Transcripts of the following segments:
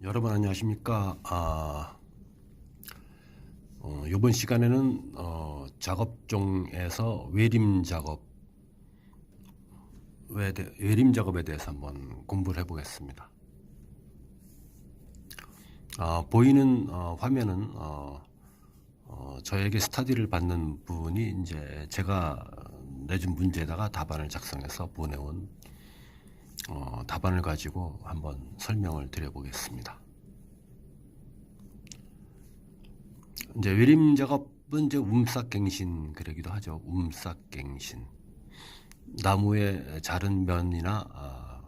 여러분 안녕하십니까? 이번 시간에는 작업종에서 외림 작업에 대해서 한번 공부를 해보겠습니다. 보이는 화면은 저에게 스터디를 받는 분이 이제 제가 내준 문제에다가 답안을 작성해서 보내온 답안을 가지고 한번 설명을 드려보겠습니다. 이제 외림 작업은 이제 움싹갱신 그러기도 하죠. 움싹갱신. 나무의 자른 면이나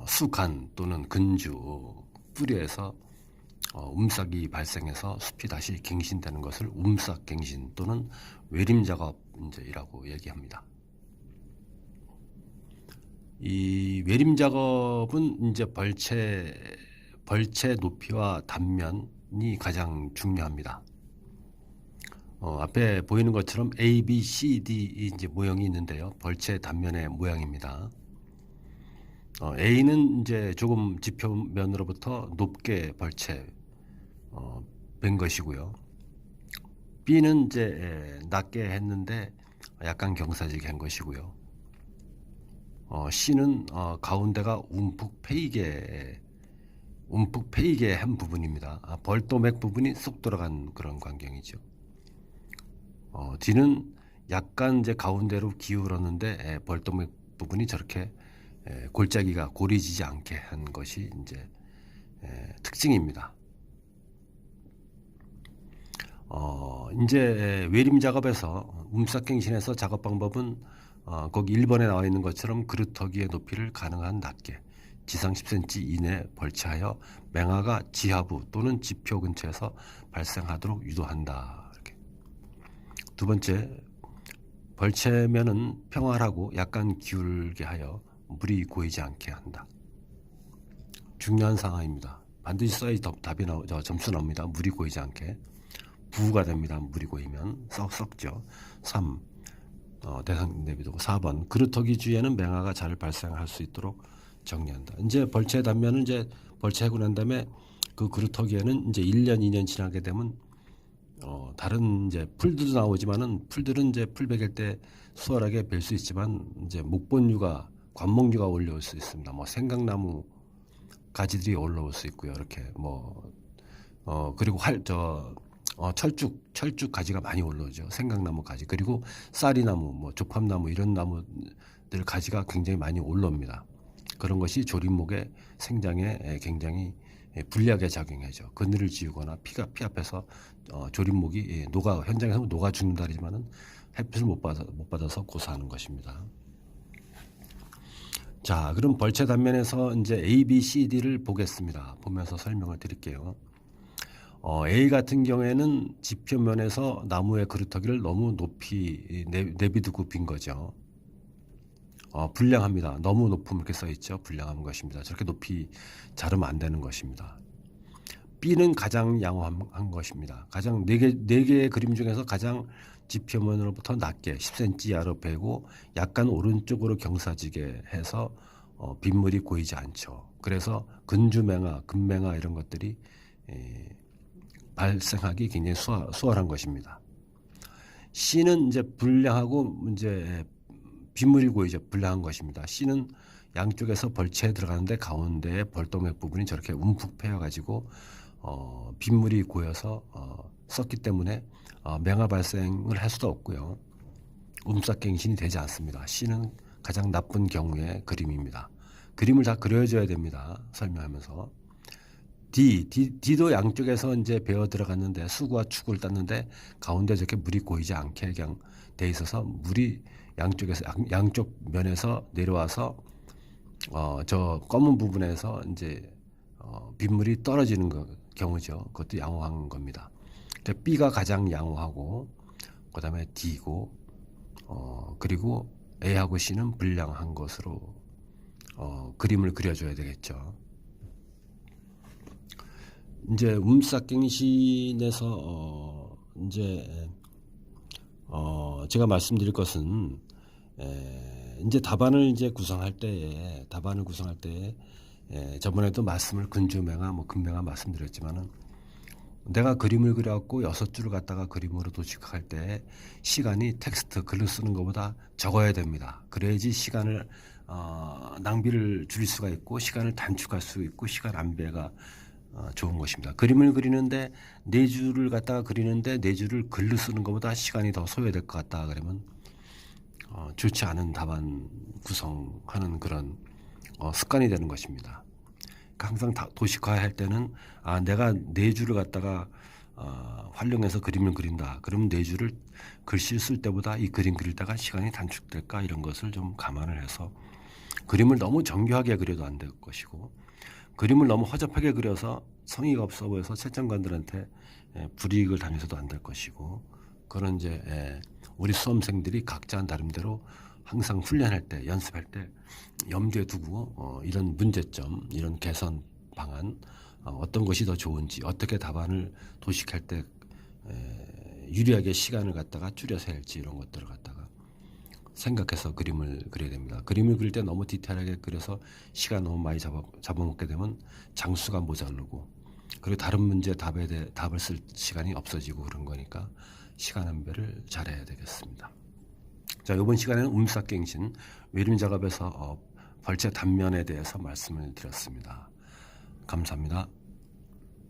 수간 또는 근주 뿌리에서 움싹이 발생해서 숲이 다시 갱신되는 것을 움싹갱신 또는 외림 작업이라고 얘기합니다. 이 외림 작업은 이제 벌채 높이와 단면이 가장 중요합니다. 앞에 보이는 것처럼 A, B, C, D 이제 모형이 있는데요. 벌채 단면의 모양입니다. A는 이제 조금 지표면으로부터 높게 벌채 뺀 것이고요. B는 이제 낮게 했는데 약간 경사지게 한 것이고요. C는 가운데가 움푹 패이게 한 부분입니다. 벌도맥 부분이 쏙 들어간 그런 광경이죠. D는 약간 이제 가운데로 기울었는데 벌도맥 부분이 저렇게 골짜기가 고리지지 않게 한 것이 이제 특징입니다. 이제 외림 작업에서 움싹갱신에서 작업 방법은 거기 1번에 나와 있는 것처럼 그루터기의 높이를 가능한 낮게 지상 10cm 이내 벌채하여 맹화가 지하부 또는 지표 근처에서 발생하도록 유도한다. 이렇게. 두 번째, 벌채면은 평활하고 약간 기울게 하여 물이 고이지 않게 한다. 중요한 상황입니다. 반드시 써야 답이 점수 나옵니다. 물이 고이지 않게. 부가 됩니다. 물이 고이면 썩죠. 3. 대상 내비두고 4번 그루터기 주위에는 맹화가 잘 발생할 수 있도록 정리한다. 이제 벌채 단면은 이제 벌채하고 난 다음에 그 그루터기에는 이제 1년 2년 지나게 되면 다른 이제 풀들도 나오지만은 풀들은 이제 풀 베길 때 수월하게 벨 수 있지만 이제 목본류가 관목류가 올라올 수 있습니다. 뭐 생강나무 가지들이 올라올 수 있고요. 이렇게 그리고 철쭉 가지가 많이 올라오죠. 생강나무 가지. 그리고 쌀이나무, 조팝나무 이런 나무들 가지가 굉장히 많이 올라옵니다. 그런 것이 조림목의 생장에 굉장히 불리하게 작용하죠. 그늘을 지우거나 피 앞에서 조림목이 현장에서 녹아 죽는다지만은 햇빛을 못 받아서 고사하는 것입니다. 자, 그럼 벌채 단면에서 이제 A, B, C, D를 보겠습니다. 보면서 설명을 드릴게요. A 같은 경우에는 지표면에서 나무의 그루터기를 너무 높이 내비두고 빈 거죠. 불량합니다. 너무 높음 이렇게 써있죠. 불량한 것입니다. 저렇게 높이 자르면 안 되는 것입니다. B는 가장 양호한 것입니다. 가장 네 개의 그림 중에서 가장 지표면으로부터 낮게 10cm 이하로 베고 약간 오른쪽으로 경사지게 해서 빗물이 고이지 않죠. 그래서 근주맹화, 금맹화 이런 것들이 발생하기 굉장히 수월한 것입니다. C는 이제 불량하고 이제 빗물이 고이죠. 불량한 것입니다. C는 양쪽에서 벌채에 들어가는데 가운데에 벌도맥 부분이 저렇게 움푹 패여가지고 빗물이 고여서 썩기 때문에 맹화 발생을 할 수도 없고요. 움싹갱신이 되지 않습니다. C는 가장 나쁜 경우의 그림입니다. 그림을 다 그려줘야 됩니다. 설명하면서. D도 양쪽에서 이제 베어 들어갔는데 수구와 축을 땄는데 가운데 저렇게 물이 고이지 않게 그냥 돼 있어서 물이 양쪽 면에서 내려와서 저 검은 부분에서 이제 빗물이 떨어지는 경우죠. 그것도 양호한 겁니다. B가 가장 양호하고 그다음에 D고 그리고 A하고 C는 불량한 것으로 그림을 그려줘야 되겠죠. 이제 움싹갱신에서 이제 제가 말씀드릴 것은 이제 답안을 구성할 때에 저번에도 말씀을 근조명화, 뭐 근명화 말씀드렸지만은 내가 그림을 그려갖고 6줄을 갖다가 그림으로 도식할 때 시간이 텍스트 글을 쓰는 것보다 적어야 됩니다. 그래야지 시간을 낭비를 줄일 수가 있고 시간을 단축할 수 있고 시간 안배가 좋은 것입니다. 그림을 그리는데 4줄을 갖다가 그리는데 4줄을 글로 쓰는 것보다 시간이 더 소요될 것 같다 그러면 좋지 않은 답안 구성하는 그런 습관이 되는 것입니다. 항상 도식화할 때는 내가 4줄을 갖다가 활용해서 그림을 그린다. 그러면 4줄을 글씨를 쓸 때보다 이 그림 그릴 때가 시간이 단축될까 이런 것을 좀 감안을 해서 그림을 너무 정교하게 그려도 안 될 것이고 그림을 너무 허접하게 그려서 성의가 없어 보여서 채점관들한테 불이익을 당해서도 안 될 것이고 그런 이제 우리 수험생들이 각자 나름대로 항상 훈련할 때 연습할 때 염두에 두고 이런 문제점, 이런 개선 방안 어떤 것이 더 좋은지 어떻게 답안을 도식할 때 유리하게 시간을 갖다가 줄여서 할지 이런 것들을 갖다가 생각해서 그림을 그려야 됩니다. 그림을 그릴 때 너무 디테일하게 그려서 시간 너무 많이 잡아먹게 되면 장수가 모자르고 그리고 다른 문제 답을 쓸 시간이 없어지고 그런 거니까 시간 안배를 잘해야 되겠습니다. 자, 이번 시간에는 움싹갱신 외림 작업에서 벌채 단면에 대해서 말씀을 드렸습니다. 감사합니다.